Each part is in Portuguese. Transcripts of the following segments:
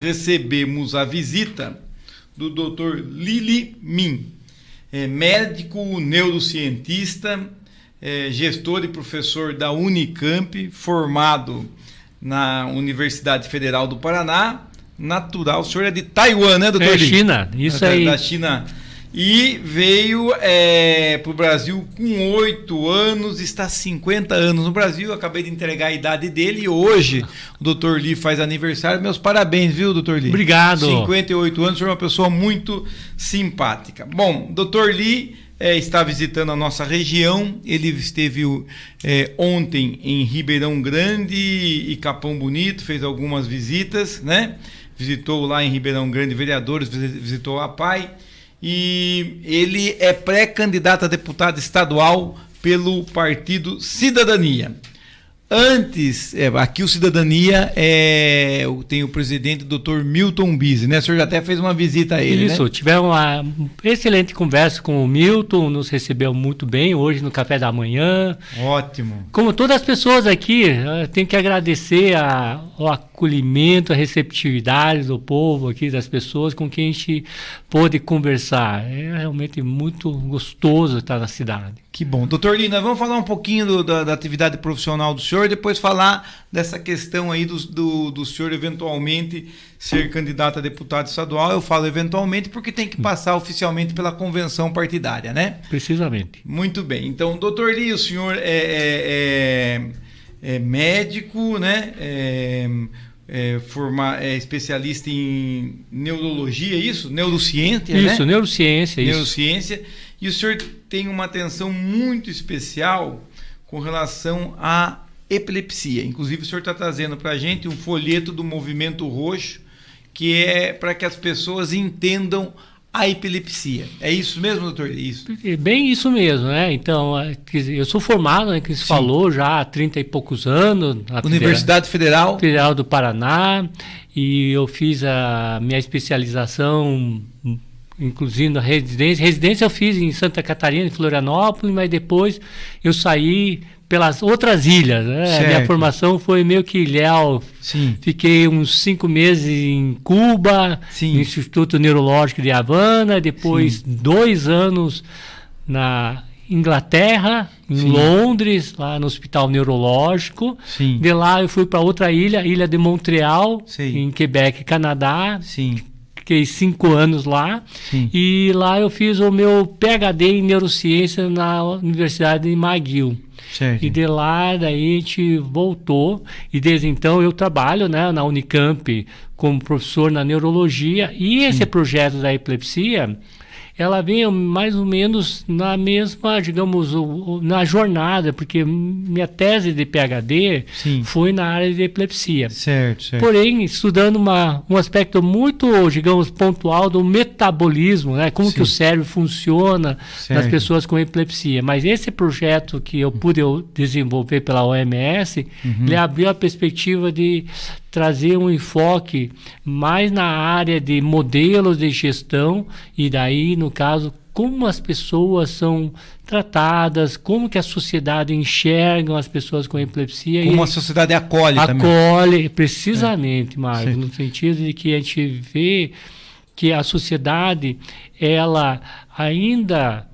Recebemos a visita do Dr. Lili Min, médico neurocientista, gestor e professor da Unicamp, formado na Universidade Federal do Paraná, natural. O senhor é de Taiwan, né, doutor Lili? China, isso aí. Da China. E veio para o Brasil com 8 anos, está 50 anos no Brasil. Acabei de entregar a idade dele e hoje o doutor Li faz aniversário. Meus parabéns, viu, doutor Li? Obrigado. 58 anos, o senhor é uma pessoa muito simpática. Bom, doutor Li está visitando a nossa região. Ele esteve ontem em Ribeirão Grande e Capão Bonito, fez algumas visitas, né? Visitou lá em Ribeirão Grande vereadores, visitou a PAI. E ele é pré-candidato a deputado estadual pelo Partido Cidadania. Antes, aqui o Cidadania tem o presidente, Dr. Milton Bise, né? O senhor já até fez uma visita a ele, Isso, né? Tivemos uma excelente conversa com o Milton, nos recebeu muito bem hoje no café da manhã. Ótimo. Como todas as pessoas aqui, eu tenho que agradecer o acolhimento, a receptividade do povo aqui, das pessoas com quem a gente pôde conversar. É realmente muito gostoso estar na cidade. Que bom. Doutor Lili, nós vamos falar um pouquinho da atividade profissional do senhor, depois falar dessa questão aí do senhor eventualmente ser candidato a deputado estadual. Eu falo eventualmente porque tem que passar oficialmente pela convenção partidária, né? Precisamente. Muito bem. Então, doutor Lili, o senhor é médico, né? É especialista em neurologia, isso? Neurociência, né? Isso, neurociência. Neurociência. E o senhor tem uma atenção muito especial com relação à epilepsia. Inclusive, o senhor está trazendo para a gente um folheto do Movimento Roxo, que é para que as pessoas entendam a epilepsia. É isso mesmo, doutor? Isso. Bem isso mesmo, né? Então, eu sou formado, né, que você falou, já há 30 e poucos anos. Na Universidade Federal do Paraná, e eu fiz a minha especialização, inclusive na residência. Residência eu fiz em Santa Catarina, em Florianópolis, mas depois eu saí pelas outras ilhas, né? A minha formação foi meio que ilhéu. Sim. Fiquei uns 5 meses em Cuba, Sim. no Instituto Neurológico de Havana, depois 2 anos na Inglaterra, em Londres, lá no Hospital Neurológico. Sim. De lá eu fui para outra ilha, Ilha de Montreal, em Quebec, Canadá. Sim. Fiquei 5 anos lá. Sim. E lá eu fiz o meu PhD em neurociência na Universidade de McGill. Certo. E de lá, daí a gente voltou, e desde então eu trabalho, né, na Unicamp como professor na neurologia, e esse projeto da epilepsia, ela vem mais ou menos na mesma, digamos, na jornada, porque minha tese de PhD foi na área de epilepsia. Certo. Porém, estudando um aspecto muito, digamos, pontual do metabolismo, né? Como que o cérebro funciona nas pessoas com epilepsia. Mas esse projeto que eu pude desenvolver pela OMS, ele abriu a perspectiva de trazer um enfoque mais na área de modelos de gestão, e daí, no caso, como as pessoas são tratadas, como que a sociedade enxerga as pessoas com epilepsia. Como a sociedade acolhe também. Acolhe, precisamente, Marcos, no sentido de que a gente vê que a sociedade, ela ainda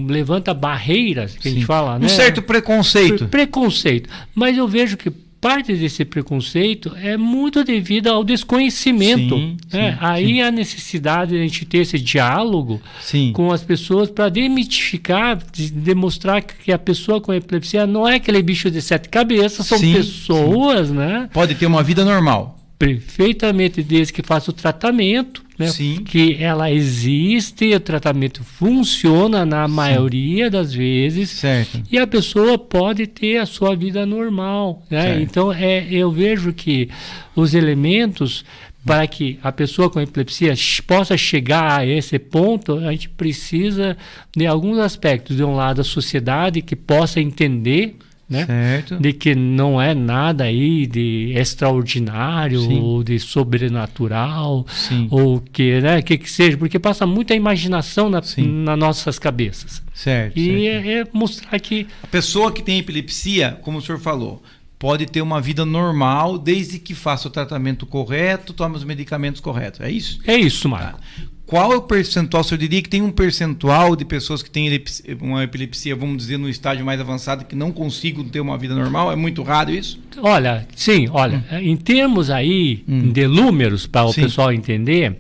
levanta barreiras, que a gente fala, né? Um certo preconceito. Preconceito. Mas eu vejo que parte desse preconceito é muito devido ao desconhecimento. Aí a necessidade de a gente ter esse diálogo com as pessoas para demitificar, demonstrar que a pessoa com epilepsia não é aquele bicho de 7 cabeças, são pessoas, né? Pode ter uma vida normal. Perfeitamente, desde que faça o tratamento, né? Que ela existe, o tratamento funciona na maioria das vezes, e a pessoa pode ter a sua vida normal, né? Então, eu vejo que os elementos para que a pessoa com epilepsia possa chegar a esse ponto, a gente precisa de alguns aspectos. De um lado, a sociedade que possa entender, né? De que não é nada aí de extraordinário ou de sobrenatural ou que, né, que seja, porque passa muita imaginação nas nossas cabeças. E é mostrar que a pessoa que tem epilepsia, como o senhor falou, pode ter uma vida normal desde que faça o tratamento correto, tome os medicamentos corretos. É isso? É isso, Marco. Tá. Qual é o percentual? Eu diria que tem um percentual de pessoas que têm uma epilepsia, vamos dizer, no estágio mais avançado, que não consigam ter uma vida normal? É muito raro isso? Olha, sim, em termos aí de números, para o pessoal entender,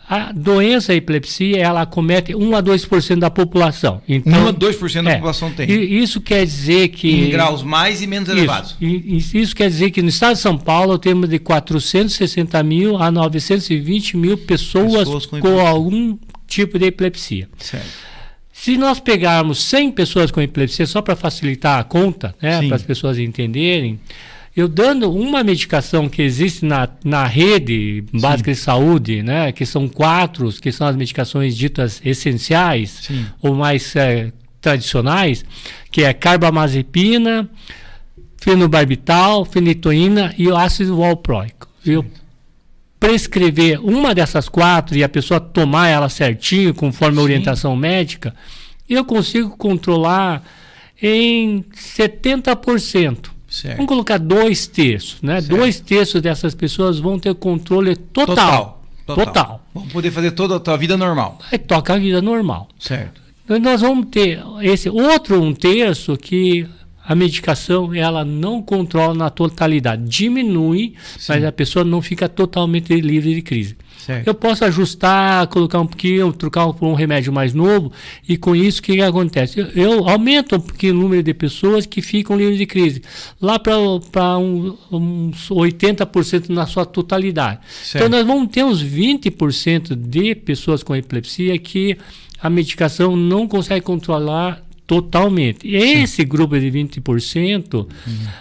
a doença, a epilepsia, ela acomete 1 a 2% da população. Então, 1 a 2% da população tem. Isso quer dizer que... Em graus mais e menos elevados. Isso quer dizer que no estado de São Paulo temos de 460 mil a 920 mil pessoas com algum tipo de epilepsia. Certo. Se nós pegarmos 100 pessoas com epilepsia, só para facilitar a conta, né, para as pessoas entenderem, eu dando uma medicação que existe na rede básica de saúde, né, que são 4, que são as medicações ditas essenciais, ou mais tradicionais, que é carbamazepina, fenobarbital, fenitoína e o ácido valproico. Eu prescrever uma dessas 4 e a pessoa tomar ela certinho, conforme a orientação médica, eu consigo controlar em 70%. Certo. Vamos colocar 2/3, né? 2/3 dessas pessoas vão ter controle total. Vão poder fazer toda a tua vida normal. Aí toca a vida normal. Certo. Então, nós vamos ter esse outro 1/3 que a medicação ela não controla na totalidade. Diminui, mas a pessoa não fica totalmente livre de crise. Certo. Eu posso ajustar, colocar um pouquinho, trocar por um remédio mais novo, e com isso o que acontece? Eu aumento um pouquinho o número de pessoas que ficam livres de crise, lá para uns 80% na sua totalidade. Certo. Então nós vamos ter uns 20% de pessoas com epilepsia que a medicação não consegue controlar totalmente. E esse grupo de 20%,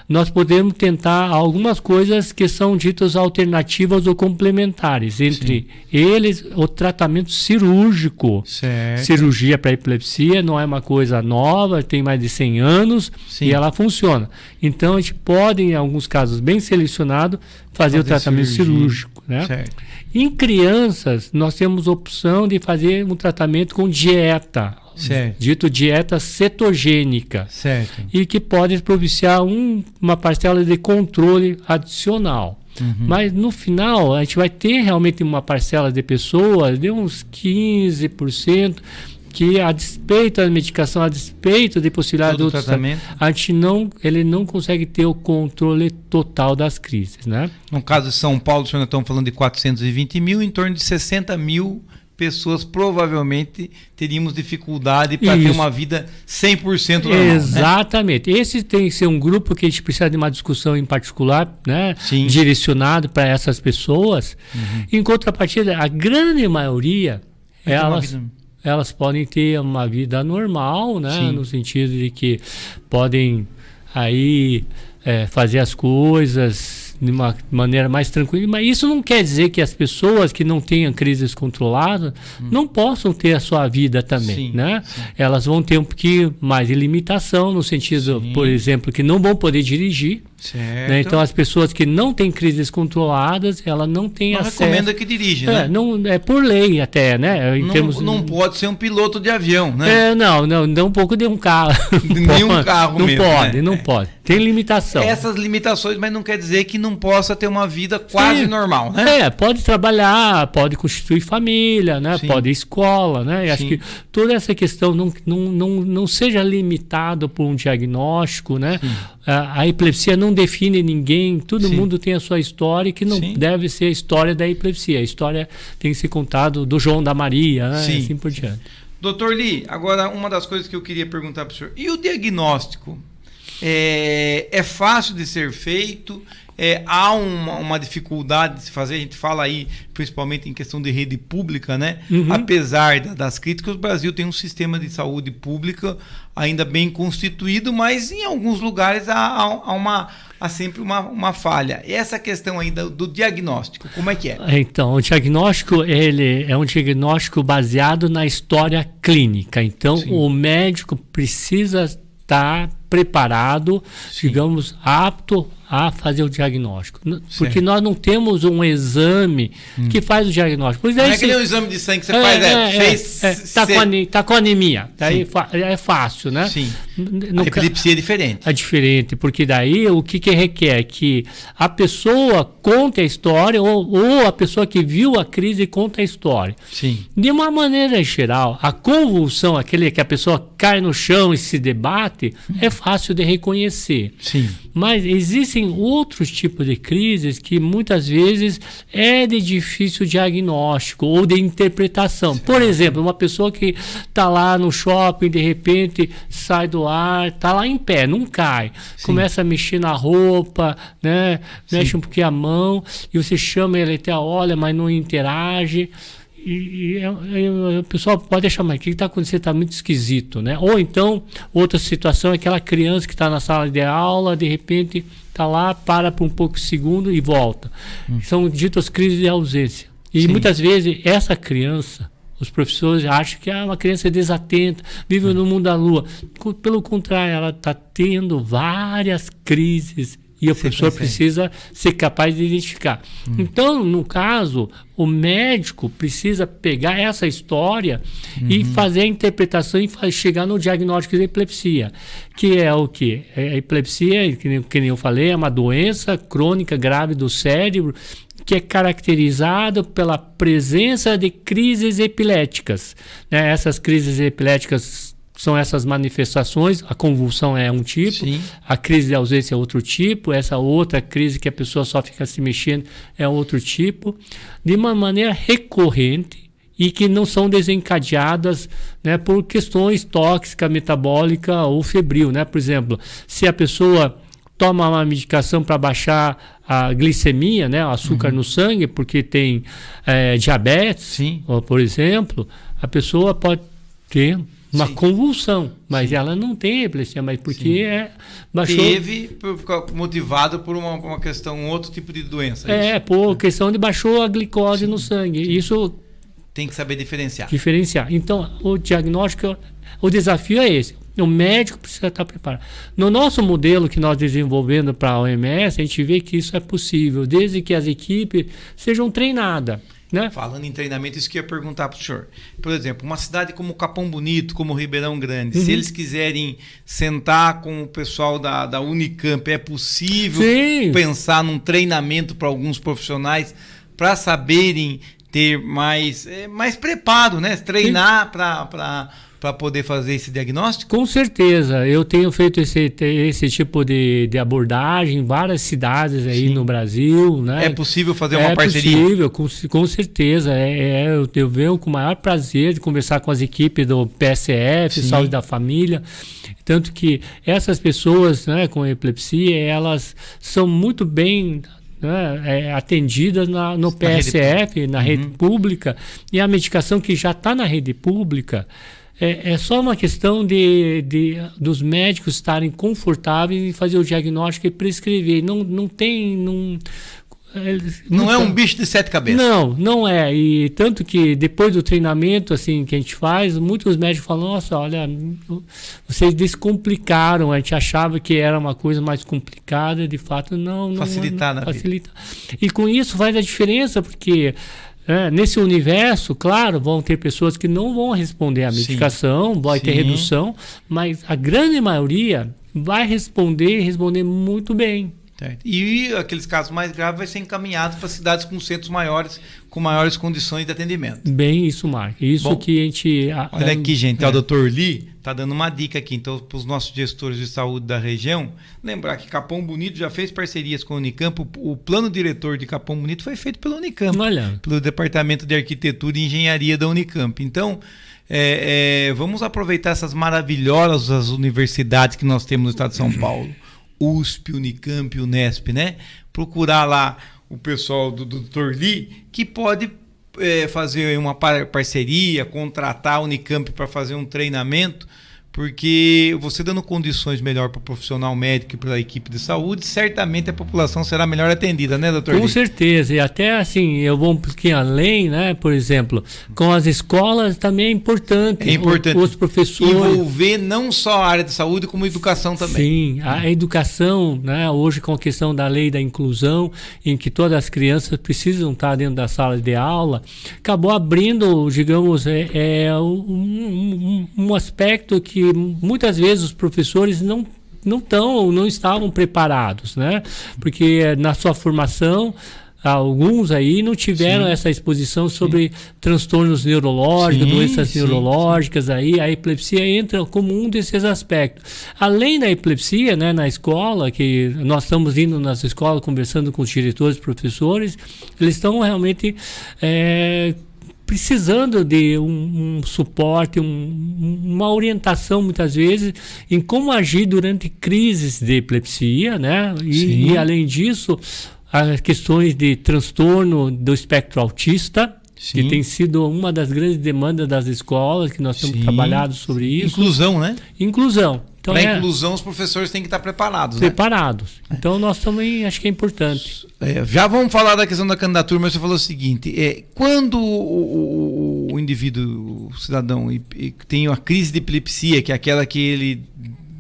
nós podemos tentar algumas coisas que são ditas alternativas ou complementares. Entre eles, o tratamento cirúrgico. Certo. Cirurgia para epilepsia não é uma coisa nova, tem mais de 100 anos e ela funciona. Então, a gente pode, em alguns casos bem selecionados, fazer o tratamento cirúrgico. Né? Certo. Em crianças, nós temos opção de fazer um tratamento com dieta. Certo. Dito dieta cetogênica, certo. E que pode propiciar uma parcela de controle adicional. Mas no final a gente vai ter realmente uma parcela de pessoas de uns 15% que, a despeito da medicação, a despeito de possibilidade de outros tratamento, ele não consegue ter o controle total das crises, né? No caso de São Paulo, nós estamos falando de 420 mil, em torno de 60 mil pessoas provavelmente teríamos dificuldade para ter uma vida 100% normal. Exatamente. Né? Esse tem que ser um grupo que a gente precisa de uma discussão em particular, né? Direcionado para essas pessoas. Em contrapartida, a grande maioria, elas podem ter uma vida normal, né? No sentido de que podem aí fazer as coisas de uma maneira mais tranquila, mas isso não quer dizer que as pessoas que não tenham crises controladas não possam ter a sua vida também, né? Elas vão ter um pouquinho mais de limitação, no sentido, por exemplo, que não vão poder dirigir. Né? Então, as pessoas que não têm crises controladas, ela não tem acesso... Não recomenda que dirige, né? Não, é por lei até, né? Não pode ser um piloto de avião, né? Não um pouco de um carro. Nem um carro não mesmo, pode, né? não pode. Tem limitação. Essas limitações, mas não quer dizer que não possa ter uma vida quase normal, né? Pode trabalhar, pode constituir família, né? Pode ir à escola, né? E acho que toda essa questão não seja limitado por um diagnóstico, né? A epilepsia não define ninguém, todo mundo tem a sua história, que não deve ser a história da epilepsia. A história tem que ser contada do João, da Maria, né? Assim por diante. Doutor Lee, agora uma das coisas que eu queria perguntar para o senhor, e o diagnóstico? É fácil de ser feito? Há uma dificuldade de se fazer? A gente fala aí, principalmente em questão de rede pública, né? Apesar das críticas, o Brasil tem um sistema de saúde pública ainda bem constituído, mas em alguns lugares há sempre uma falha. E essa questão ainda do diagnóstico, como é que é? Então, o diagnóstico, ele é um diagnóstico baseado na história clínica. Então, o médico precisa estar preparado, digamos, apto a fazer o diagnóstico. Porque nós não temos um exame que faz o diagnóstico. Pois não é que nem um exame de sangue que você faz, tá com anemia. Daí é fácil, né? Sim. A epilepsia é diferente. É diferente, porque daí o que requer? Que a pessoa conte a história ou a pessoa que viu a crise conta a história. Sim. De uma maneira geral, a convulsão, aquele que a pessoa cai no chão e se debate, é fácil de reconhecer. Sim. Mas existem outros tipos de crises que muitas vezes é de difícil diagnóstico ou de interpretação. Por exemplo, uma pessoa que está lá no shopping, de repente sai do ar, está lá em pé, não cai. Sim. Começa a mexer na roupa, né? Mexe um pouquinho a mão, e você chama ele até olha, mas não interage. E o pessoal pode achar, mas o que está acontecendo? Está muito esquisito, né? Ou então, outra situação é aquela criança que está na sala de aula, de repente está lá, para por um pouco de segundo e volta. São ditas crises de ausência. E muitas vezes essa criança, os professores acham que é uma criança desatenta, vive no mundo da lua. Pelo contrário, ela está tendo várias crises. E o professor precisa ser capaz de identificar. Então, no caso, o médico precisa pegar essa história e fazer a interpretação e chegar no diagnóstico de epilepsia. Que é o quê? A epilepsia, que nem eu falei, é uma doença crônica grave do cérebro que é caracterizada pela presença de crises epiléticas. Né? Essas crises epiléticas são essas manifestações, a convulsão é um tipo, a crise de ausência é outro tipo, essa outra crise que a pessoa só fica se mexendo é outro tipo, de uma maneira recorrente e que não são desencadeadas, né, por questões tóxicas, metabólica ou febril, né? Por exemplo, se a pessoa toma uma medicação para baixar a glicemia, né, o açúcar no sangue, porque tem diabetes, ou, por exemplo, a pessoa pode ter uma convulsão, mas ela não tem epilepsia, mas porque baixou... Teve motivado por uma questão, um outro tipo de doença. Por questão de baixou a glicose no sangue. Isso tem que saber diferenciar. Então, o diagnóstico, o desafio é esse. O médico precisa estar preparado. No nosso modelo que nós desenvolvendo para a OMS, a gente vê que isso é possível, desde que as equipes sejam treinadas. Né? Falando em treinamento, isso que eu ia perguntar para o senhor. Por exemplo, uma cidade como Capão Bonito, como Ribeirão Grande, se eles quiserem sentar com o pessoal da Unicamp, é possível pensar num treinamento para alguns profissionais para saberem ter mais preparo, né? Treinar para poder fazer esse diagnóstico? Com certeza. Eu tenho feito esse tipo de abordagem em várias cidades aí no Brasil. Né? É possível fazer uma parceria? É possível, com certeza. Eu venho com o maior prazer de conversar com as equipes do PSF, Saúde da Família. Tanto que essas pessoas, né, com epilepsia, elas são muito bem... atendidas no PSF, na rede pública, e a medicação que já está na rede pública é só uma questão dos médicos estarem confortáveis em fazer o diagnóstico e prescrever. Não tem... Não é um bicho de 7 cabeças. Não é. E tanto que depois do treinamento assim, que a gente faz, muitos médicos falam, nossa, olha, vocês descomplicaram, a gente achava que era uma coisa mais complicada, de fato não. Facilitar na vida. E com isso faz a diferença, porque nesse universo, claro, vão ter pessoas que não vão responder à medicação, vai ter redução, mas a grande maioria vai responder muito bem. E aqueles casos mais graves vai ser encaminhado para cidades com centros maiores, com maiores condições de atendimento. Bem isso, Marco. Isso que a gente... Olha aqui, gente, o Dr. Lee está dando uma dica aqui. Então, para os nossos gestores de saúde da região, lembrar que Capão Bonito já fez parcerias com a Unicamp. O plano diretor de Capão Bonito foi feito pela Unicamp, pelo Departamento de Arquitetura e Engenharia da Unicamp. Então, vamos aproveitar essas maravilhosas universidades que nós temos no estado de São Paulo. USP, Unicamp, Unesp, né? Procurar lá o pessoal do Dr. Lee, que pode fazer uma parceria, contratar a Unicamp para fazer um treinamento, porque você dando condições melhor para o profissional médico e para a equipe de saúde, certamente a população será melhor atendida, né, doutor? Com certeza, e até assim, eu vou um pouquinho além, né, por exemplo, com as escolas também é importante. É importante. Os professores... envolver não só a área de saúde, como a educação também. Sim, a educação, né, hoje com a questão da lei da inclusão, em que todas as crianças precisam estar dentro da sala de aula, acabou abrindo, digamos, um aspecto que muitas vezes os professores não estavam preparados, né? Porque na sua formação alguns aí não tiveram essa exposição sobre transtornos neurológicos, doenças neurológicas, aí a epilepsia entra como um desses aspectos. Além da epilepsia, né, na escola, que nós estamos indo nas escolas conversando com os diretores, professores, eles estão realmente precisando de um suporte, uma orientação muitas vezes em como agir durante crises de epilepsia, né? E além disso, as questões de transtorno do espectro autista, que tem sido uma das grandes demandas das escolas, que nós temos trabalhado sobre isso. Inclusão, né? Inclusão. Então, para a inclusão, os professores têm que estar preparados, né? Preparados. Então, nós também acho que é importante. Já vamos falar da questão da candidatura, mas você falou o seguinte, quando o indivíduo, o cidadão, tem uma crise de epilepsia, que é aquela que ele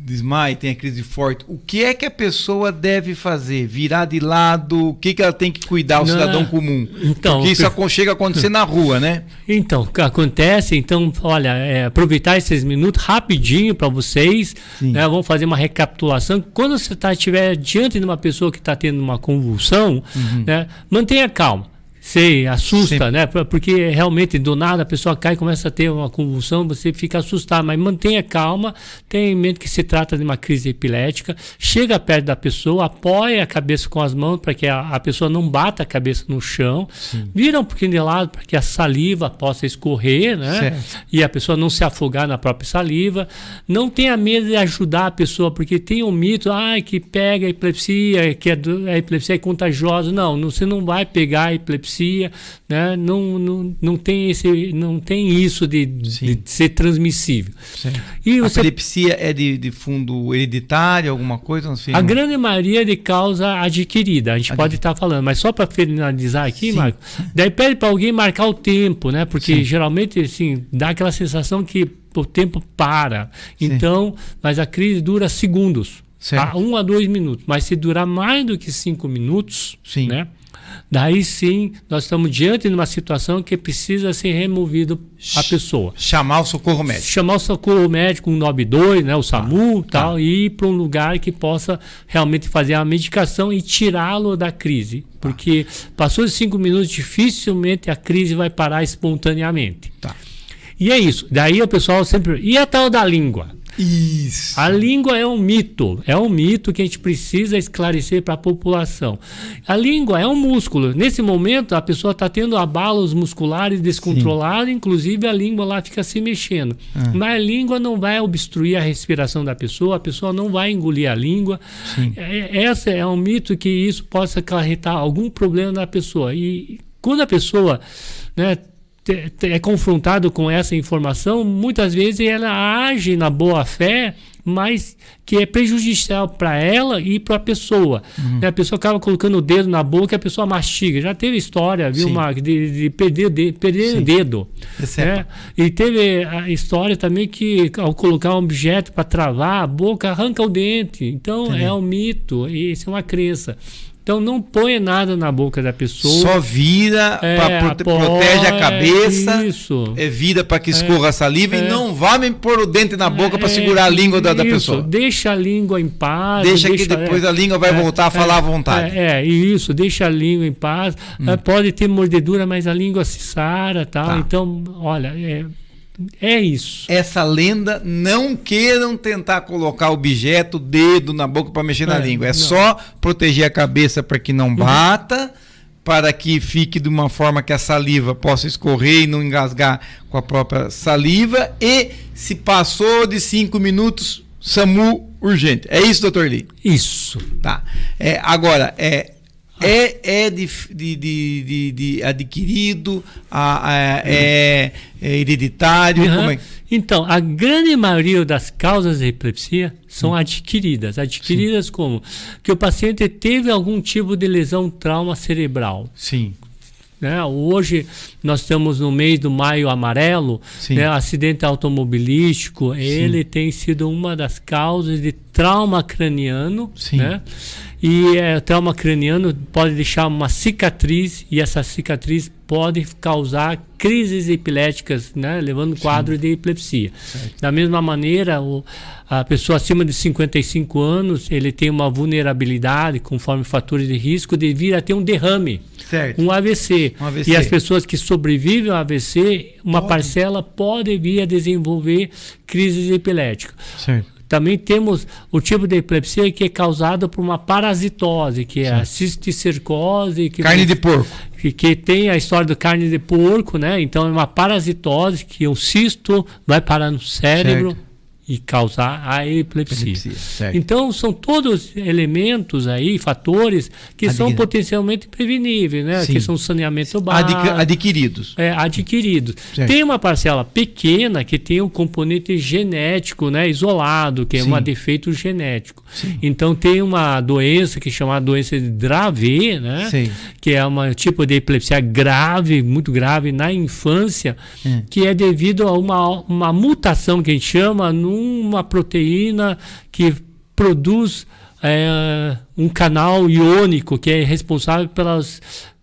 desmaia, tem a crise forte, o que é que a pessoa deve fazer? Virar de lado? O que ela tem que cuidar, o cidadão comum? Então, porque isso chega a acontecer na rua, né? Então, o que acontece? Então, olha, aproveitar esses minutos rapidinho para vocês, né, vamos fazer uma recapitulação. Quando você estiver diante de uma pessoa que está tendo uma convulsão, né, mantenha calma. Sei, assusta, né? Porque realmente do nada a pessoa cai e começa a ter uma convulsão, você fica assustado, mas mantenha calma, tenha em mente que se trata de uma crise epilética, chega perto da pessoa, apoia a cabeça com as mãos para que a pessoa não bata a cabeça no chão, vira um pouquinho de lado para que a saliva possa escorrer, né? E a pessoa não se afogar na própria saliva. Não tenha medo de ajudar a pessoa, porque tem um mito, que pega a epilepsia, que a epilepsia é contagiosa. Não, você não vai pegar a epilepsia, né? Não tem isso de ser transmissível. E a epilepsia é de fundo hereditário, alguma coisa? Assim, a grande maioria é de causa adquirida, a gente pode estar falando, mas só para finalizar aqui, Marco, daí pede para alguém marcar o tempo, né? Porque geralmente assim, dá aquela sensação que o tempo para. Então, mas a crise dura segundos, 1 a 2 minutos, mas se durar mais do que 5 minutos, né? Daí sim, nós estamos diante de uma situação que precisa ser removido a pessoa. Chamar o socorro médico. Chamar o socorro médico, 192, né, o SAMU, tal, e ir para um lugar que possa realmente fazer a medicação e tirá-lo da crise. Porque passou de 5 minutos, dificilmente a crise vai parar espontaneamente. E é isso. Daí o pessoal sempre... E a tal da língua? Isso. A língua é um mito que a gente precisa esclarecer para a população. A língua é um músculo. Nesse momento, a pessoa está tendo abalos musculares descontrolados, inclusive a língua lá fica se mexendo. Mas a língua não vai obstruir a respiração da pessoa, a pessoa não vai engolir a língua. Esse é um mito que isso possa acarretar algum problema na pessoa. E quando a pessoa, né, é confrontado com essa informação, muitas vezes ela age na boa fé, mas que é prejudicial para ela e para a pessoa. A pessoa acaba colocando o dedo na boca e a pessoa mastiga. Já teve história, viu, Marco, de perder o dedo. Né? E teve a história também que ao colocar um objeto para travar a boca, arranca o dente. Então é um mito, isso é uma crença. Então não ponha nada na boca da pessoa. Só vira, protege a cabeça. Isso. Vira para que escorra a saliva e não vá me pôr o dente na boca para segurar a língua da pessoa. Deixa a língua em paz. Deixa que depois a língua vai voltar a falar à vontade. Isso, deixa a língua em paz. Pode ter mordedura, mas a língua se sara, tal. Então, olha, é isso. Essa lenda, não queiram tentar colocar objeto, dedo na boca para mexer na língua. É só proteger a cabeça para que não bata, para que fique de uma forma que a saliva possa escorrer e não engasgar com a própria saliva. E se passou de 5 minutos, SAMU urgente. É isso, doutor Lee? Isso. Tá. Agora, é adquirido, é hereditário? Como é? Então, a grande maioria das causas de epilepsia são adquiridas. Adquiridas como? Que o paciente teve algum tipo de lesão, trauma cerebral. Sim. Hoje nós estamos no mês do Maio Amarelo, acidente automobilístico, ele tem sido uma das causas de trauma craniano, e trauma craniano pode deixar uma cicatriz, e essa cicatriz pode causar crises epiléticas, levando um quadro de epilepsia. Certo. Da mesma maneira, a pessoa acima de 55 anos, ele tem uma vulnerabilidade, conforme fatores de risco, de vir a ter um derrame. Certo. Um AVC. E as pessoas que sobrevivem ao AVC, uma parcela pode vir a desenvolver crises epiléticas. Certo. Também temos o tipo de epilepsia que é causada por uma parasitose, que é a cisticercose. Carne de porco. Que tem a história do carne de porco, Então é uma parasitose que o cisto vai parar no cérebro e causar a epilepsia. Então são todos elementos aí, fatores que são potencialmente preveníveis, que são saneamento básico. Adquiridos. Adquiridos. Certo. Tem uma parcela pequena que tem um componente genético, isolado, que é um defeito genético. Sim. Então tem uma doença que é chamada doença de Dravet, que é um tipo de epilepsia grave, muito grave na infância, que é devido a uma mutação que a gente chama uma proteína que produz um canal iônico que é responsável pela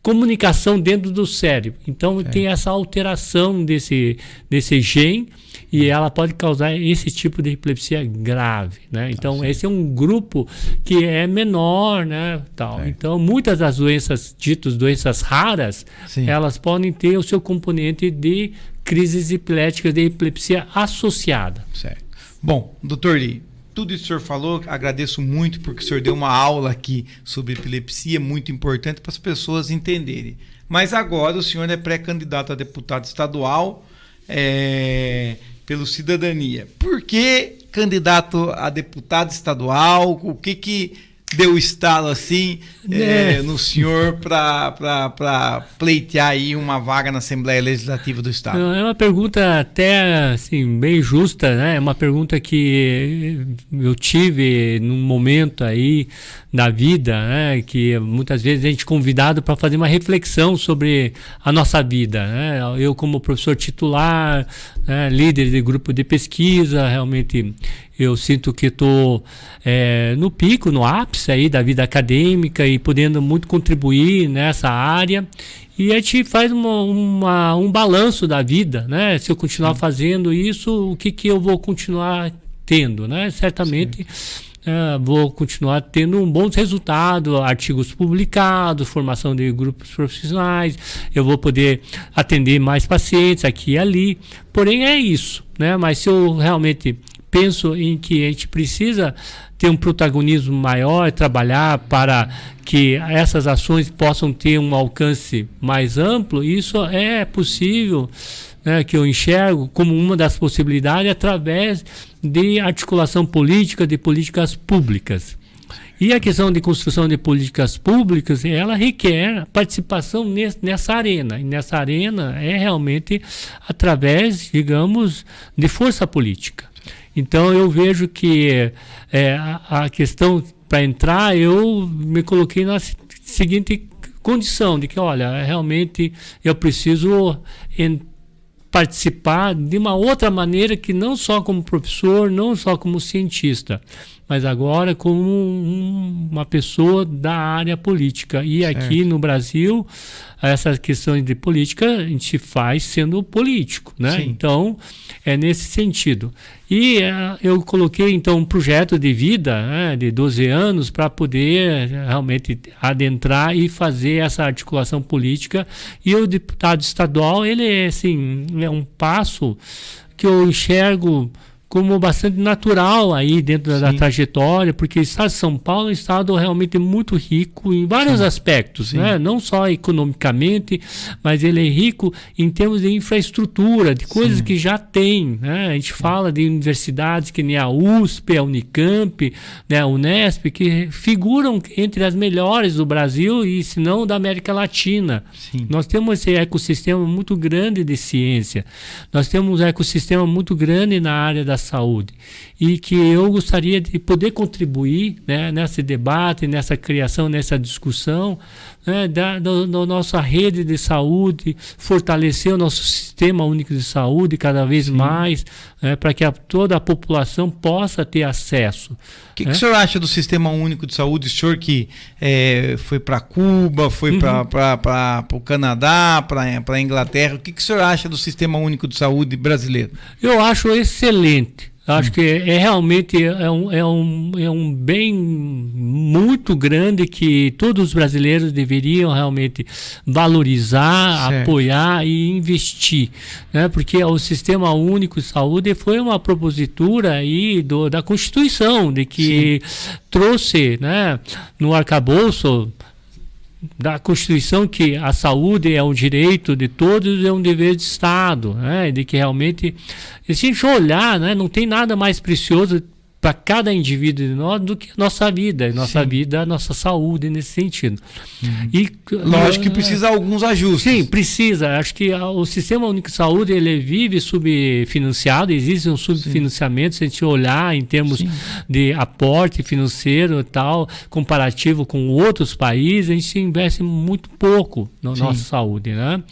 comunicação dentro do cérebro. Então tem essa alteração desse gene e ela pode causar esse tipo de epilepsia grave, Então esse é um grupo que é menor, tal. Então muitas das doenças ditas doenças raras, elas podem ter o seu componente de crises epiléticas de epilepsia associada. Certo. Bom, doutor Lee, tudo isso que o senhor falou, agradeço muito porque o senhor deu uma aula aqui sobre epilepsia, muito importante para as pessoas entenderem. Mas agora o senhor é pré-candidato a deputado estadual pelo Cidadania. Por que candidato a deputado estadual? O que deu estalo assim no senhor para pleitear aí uma vaga na Assembleia Legislativa do Estado? É uma pergunta até assim, bem justa, É uma pergunta que eu tive num momento aí da vida, que muitas vezes a gente é convidado para fazer uma reflexão sobre a nossa vida, Eu como professor titular, líder de grupo de pesquisa, realmente eu sinto que estou no pico, no ápice aí da vida acadêmica e podendo muito contribuir nessa área. E a gente faz um balanço da vida, Se eu continuar fazendo isso, o que eu vou continuar tendo, Certamente vou continuar tendo um bom resultado, artigos publicados, formação de grupos profissionais, eu vou poder atender mais pacientes aqui e ali. Porém é isso, Mas se eu realmente penso em que a gente precisa ter um protagonismo maior, trabalhar para que essas ações possam ter um alcance mais amplo, isso é possível, que eu enxergo como uma das possibilidades através de articulação política, de políticas públicas. E a questão de construção de políticas públicas, ela requer participação nessa arena. E nessa arena é realmente através, digamos, de força política. Então eu vejo que a questão para entrar, eu me coloquei na seguinte condição, de que, olha, realmente eu preciso participar de uma outra maneira, que não só como professor, não só como cientista, mas agora como uma pessoa da área política. E aqui no Brasil, essas questões de política a gente faz sendo político, Então, é nesse sentido. E eu coloquei, então, um projeto de vida de 12 anos para poder realmente adentrar e fazer essa articulação política. E o deputado estadual, ele é, assim, é um passo que eu enxergo como bastante natural aí dentro da trajetória, porque o estado de São Paulo é um estado realmente muito rico em vários aspectos, né? Não só economicamente, mas ele é rico em termos de infraestrutura, de coisas que já tem, né? A gente fala de universidades que nem a USP, a Unicamp, né? A Unesp, que figuram entre as melhores do Brasil e, se não, da América Latina. Nós temos esse ecossistema muito grande de ciência, nós temos um ecossistema muito grande na área da saúde, e que eu gostaria de poder contribuir, né, nesse debate, nessa criação, nessa discussão, né, da nossa rede de saúde, fortalecer o nosso sistema único de saúde cada vez mais, né, para que toda a população possa ter acesso. O que o senhor acha do Sistema Único de Saúde? O senhor que foi para Cuba, foi para o Canadá, para a Inglaterra, o que o senhor acha do Sistema Único de Saúde brasileiro? Eu acho excelente. Acho que realmente um bem muito grande que todos os brasileiros deveriam realmente valorizar, apoiar e investir, né? Porque o Sistema Único de Saúde foi uma propositura aí da Constituição, de que trouxe, né, no arcabouço da Constituição que a saúde é um direito de todos, é um dever de Estado, né? De que realmente, se a gente olhar, né, não tem nada mais precioso para cada indivíduo de nós do que a nossa vida, a nossa saúde nesse sentido. E lógico que precisa alguns ajustes. Sim, precisa. Acho que o Sistema Único de Saúde, ele vive subfinanciado, existe um subfinanciamento, se a gente olhar em termos de aporte financeiro e tal, comparativo com outros países, a gente investe muito pouco na nossa saúde, né?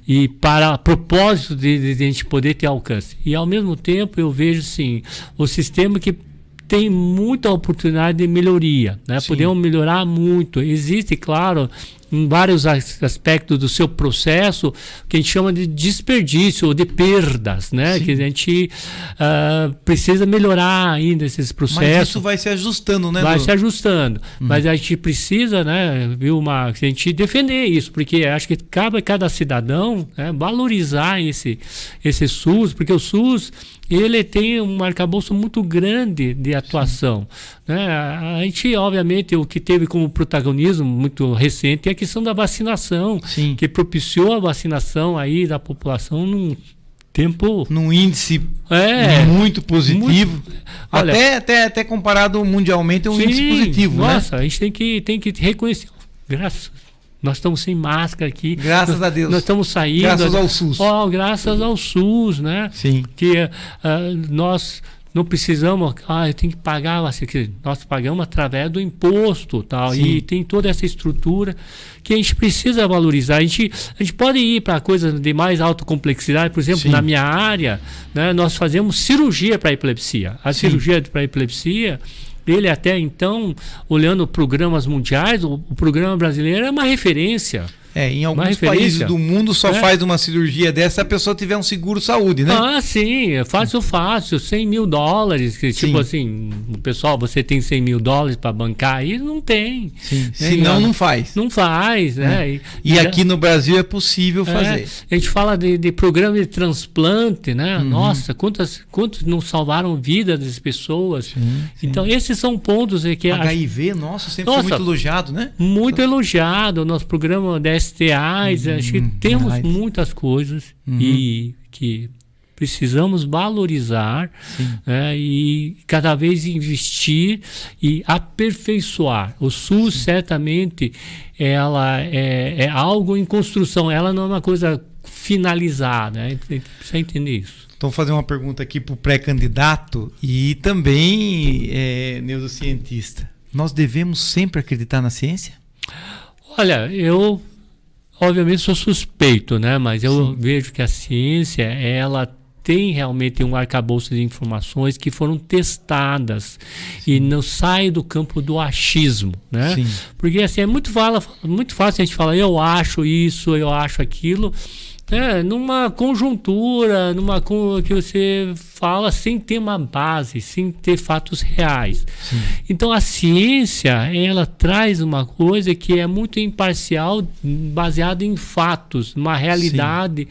E para propósito de a gente poder ter alcance. E ao mesmo tempo eu vejo, sim, o sistema que tem muita oportunidade de melhoria, né? Podemos melhorar muito. Existe, claro, em vários aspectos do seu processo, que a gente chama de desperdício ou de perdas, né? Que a gente precisa melhorar ainda esses processos. Mas isso vai se ajustando, né? Vai se ajustando. Mas a gente precisa, né, a gente defender isso, porque acho que cabe a cada cidadão, né, valorizar esse SUS, porque o SUS, ele tem um arcabouço muito grande de atuação, né? A gente, obviamente, o que teve como protagonismo muito recente é a questão da vacinação, que propiciou a vacinação aí da população num índice muito positivo. Olha, até comparado mundialmente é um índice positivo. Nossa, né? A gente tem que reconhecer. Nós estamos sem máscara aqui. Graças a Deus. Nós estamos saindo. Graças ao SUS. Graças ao SUS, né? Que nós não precisamos, eu tenho que pagar, nós pagamos através do imposto, tal, e tem toda essa estrutura que a gente precisa valorizar. A gente pode ir para coisas de mais alta complexidade, por exemplo, na minha área, né, nós fazemos cirurgia para epilepsia. A cirurgia para epilepsia, ele até então, olhando programas mundiais, o programa brasileiro é uma referência. Em alguns países do mundo só faz uma cirurgia dessa se a pessoa tiver um seguro saúde, né? Sim, é fácil, $100 mil. Tipo assim, o pessoal, você tem $100 mil para bancar aí? Não tem. Senão não faz. Não faz, né? E aqui no Brasil é possível fazer. A gente fala de programa de transplante, né? Nossa, quantos não salvaram vidas das pessoas. Então, esses são pontos que... HIV, sempre foi muito elogiado, né? Muito elogiado. O nosso programa da STIs, acho que temos muitas coisas e que precisamos valorizar, e cada vez investir e aperfeiçoar. O SUS certamente ela é algo em construção, ela não é uma coisa finalizada, precisa entender isso. Então, vou fazer uma pergunta aqui para o pré-candidato e também neurocientista. Nós devemos sempre acreditar na ciência? Olha, eu obviamente sou suspeito, né? Mas eu vejo que a ciência, ela tem realmente um arcabouço de informações que foram testadas e não sai do campo do achismo, né? Porque assim, é muito fácil a gente falar, eu acho isso, eu acho aquilo, numa conjuntura, que você fala sem ter uma base, sem ter fatos reais. Então a ciência, ela traz uma coisa que é muito imparcial, baseada em fatos, uma realidade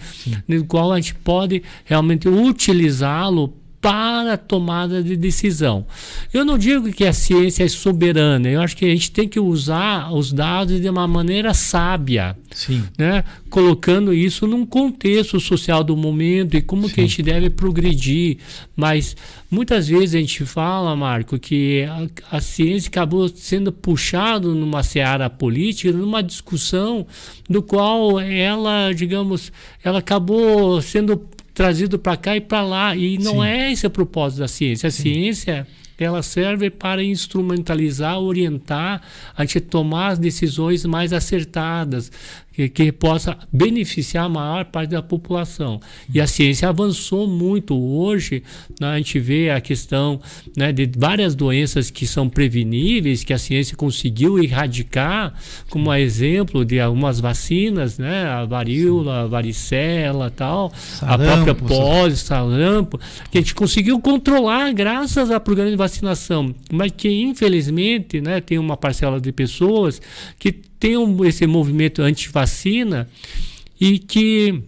no qual a gente pode realmente utilizá-lo para a tomada de decisão. Eu não digo que a ciência é soberana, eu acho que a gente tem que usar os dados de uma maneira sábia, sim, né? Colocando isso num contexto social do momento e como que a gente deve progredir. Mas muitas vezes a gente fala, Marco, que a ciência acabou sendo puxada numa seara política, numa discussão do qual ela, digamos, ela acabou sendo trazido para cá e para lá, e não é esse o propósito da ciência. A ciência, ela serve para instrumentalizar, orientar a gente tomar as decisões mais acertadas, que possa beneficiar a maior parte da população. E a ciência avançou muito. Hoje, né, a gente vê a questão, né, de várias doenças que são preveníveis, que a ciência conseguiu erradicar, como exemplo de algumas vacinas, né, a varíola, a varicela, tal, sarampo, a própria polio, sarampo, que a gente conseguiu controlar graças a programas de vacinação, mas que infelizmente, né, tem uma parcela de pessoas que tem esse movimento anti-vacina e que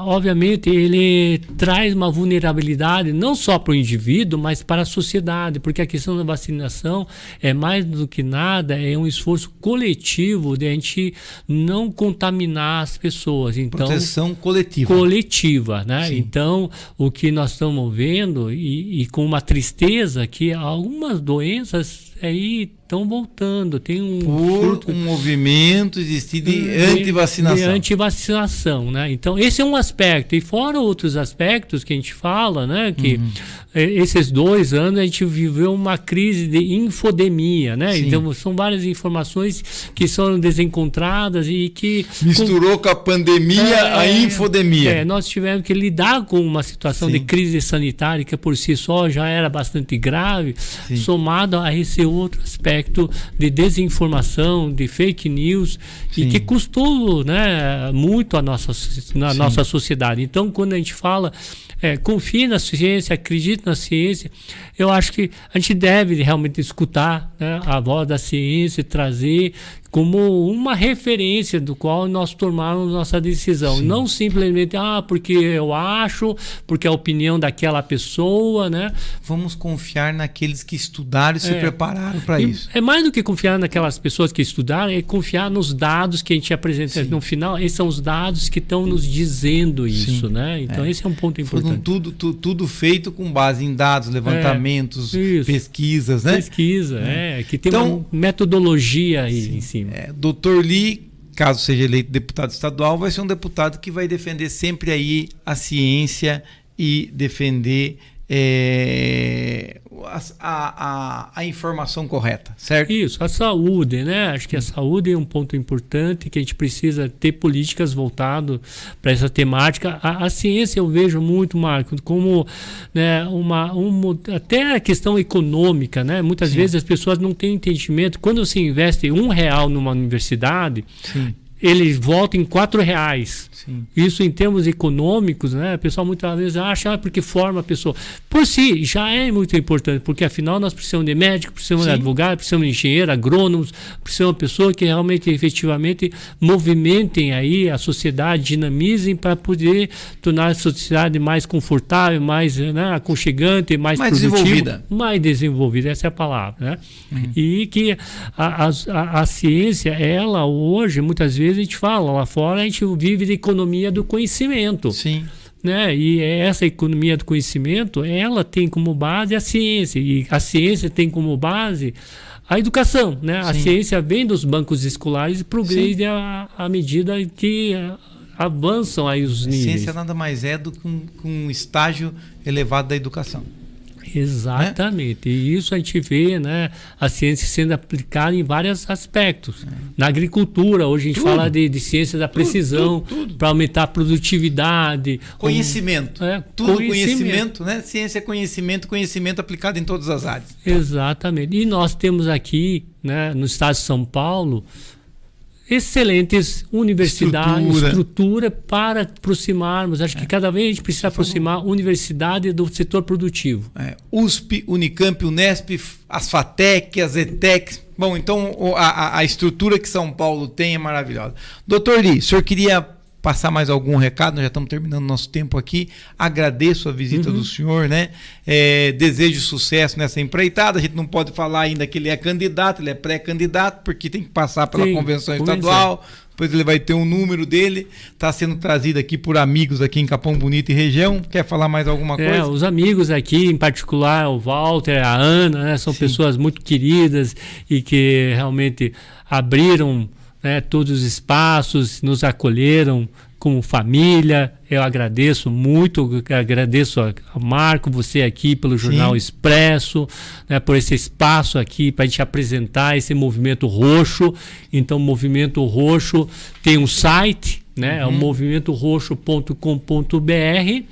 obviamente ele traz uma vulnerabilidade não só para o indivíduo, mas para a sociedade, porque a questão da vacinação é mais do que nada, é um esforço coletivo de a gente não contaminar as pessoas. Então, proteção coletiva. Coletiva, né? Sim. Então, o que nós estamos vendo, e com uma tristeza, que algumas doenças aí estão voltando. Tem um movimento de antivacinação. De antivacinação, né? Então, esse é um aspecto. E fora outros aspectos que a gente fala, né? Que esses 2 anos a gente viveu uma crise de infodemia, né? Sim. Então, são várias informações que são desencontradas e que... Misturou com a pandemia a infodemia. Nós tivemos que lidar com uma situação de crise sanitária que por si só já era bastante grave, somado a esse outro aspecto de desinformação, de fake news, e que custou, né, muito a nossa sociedade. Então, quando a gente fala confie na ciência, acredite na ciência, eu acho que a gente deve realmente escutar, né, a voz da ciência e trazer como uma referência do qual nós tomarmos nossa decisão. Sim. Não simplesmente, porque eu acho, porque é a opinião daquela pessoa, né? Vamos confiar naqueles que estudaram e se prepararam para isso. É mais do que confiar naquelas pessoas que estudaram, é confiar nos dados que a gente apresenta. Sim. No final, esses são os dados que estão nos dizendo isso, né? Então, esse é um ponto importante. Foram tudo feito com base em dados, levantamentos, pesquisas, né? Pesquisa, que tem uma metodologia aí em cima. Dr. Lee, caso seja eleito deputado estadual, vai ser um deputado que vai defender sempre aí a ciência e defender a informação correta, certo? Isso, a saúde, né? Acho que a saúde é um ponto importante, que a gente precisa ter políticas voltadas para essa temática. A ciência eu vejo muito, Marco, como, né, até a questão econômica, né? Muitas vezes as pessoas não têm entendimento. Quando você investe R$1 numa universidade, ele volta em R$4. Sim. Isso em termos econômicos, né? O pessoal muitas vezes acha porque forma a pessoa. Por si, já é muito importante, porque afinal nós precisamos de médico, precisamos de advogado, precisamos de engenheiro, agrônomos, precisamos de pessoas que realmente, efetivamente, movimentem aí a sociedade, dinamizem para poder tornar a sociedade mais confortável, mais, né, aconchegante, mais produtiva. Mais desenvolvida, essa é a palavra, né? E que a ciência, ela hoje, muitas vezes a gente fala, lá fora a gente vive de economia do conhecimento. Sim. Né? E essa economia do conhecimento, ela tem como base a ciência, e a ciência tem como base a educação, né? A ciência vem dos bancos escolares e progride à medida que avançam aí os níveis. A ciência nada mais é do que um estágio elevado da educação. Exatamente. E isso a gente vê, né, a ciência sendo aplicada em vários aspectos. Na agricultura, hoje a gente fala de ciência da precisão para aumentar a produtividade. Conhecimento. Conhecimento, né? Ciência é conhecimento, conhecimento aplicado em todas as áreas. Exatamente. E nós temos aqui, né, no estado de São Paulo, excelentes universidades, estrutura para aproximarmos. Acho que cada vez a gente precisa aproximar a universidade do setor produtivo. USP, Unicamp, Unesp, as FATEC, as ETEC. Bom, então a estrutura que São Paulo tem é maravilhosa. Doutor Lee, o senhor queria passar mais algum recado, nós já estamos terminando nosso tempo aqui. Agradeço a visita do senhor, né? Desejo sucesso nessa empreitada. A gente não pode falar ainda que ele é candidato, ele é pré-candidato, porque tem que passar pela convenção estadual. Depois ele vai ter um número dele, está sendo trazido aqui por amigos aqui em Capão Bonito e região. Quer falar mais alguma coisa? Os amigos aqui, em particular, o Walter, a Ana, né, são pessoas muito queridas e que realmente abriram, né, todos os espaços, nos acolheram como família. Eu agradeço muito, agradeço a Marco, você aqui pelo Jornal Expresso, né, por esse espaço aqui para a gente apresentar esse Movimento Roxo. Então, o Movimento Roxo tem um site, né, é o movimentorroxo.com.br.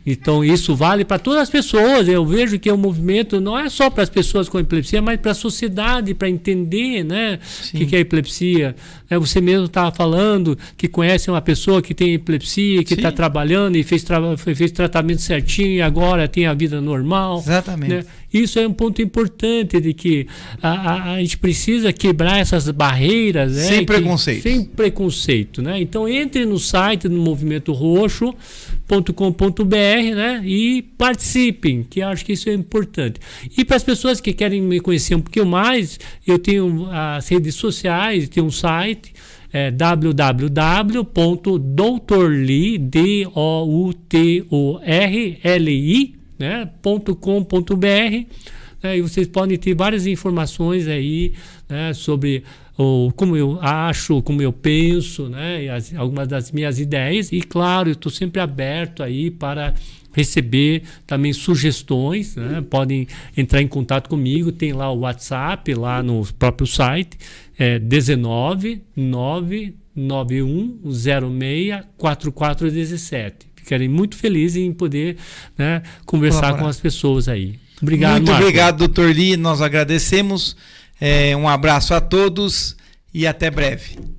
Então, isso vale para todas as pessoas. Eu vejo que o movimento não é só para as pessoas com epilepsia, mas para a sociedade, para entender, né, o que é epilepsia. Você mesmo estava falando que conhece uma pessoa que tem epilepsia, que está trabalhando e fez tratamento certinho e agora tem a vida normal. Exatamente. Né? Isso é um ponto importante de que a gente precisa quebrar essas barreiras. Sem preconceito. Sem preconceito. Né? Então, entre no site do Movimento Roxo.com.br, né, e participem, que acho que isso é importante. E para as pessoas que querem me conhecer um pouquinho mais, eu tenho as redes sociais, tenho um site, www.doutorli, doutorli, né, .com.br, e vocês podem ter várias informações aí, né, sobre como eu acho, como eu penso, né, e algumas das minhas ideias. E claro, eu estou sempre aberto aí para receber também sugestões, né? Podem entrar em contato comigo, tem lá o WhatsApp, lá no próprio site, 19 99106 4417. Ficarei muito feliz em poder, né, conversar com as pessoas aí. Obrigado, muito Marco. obrigado, doutor Li, nós agradecemos. Um abraço a todos e até breve.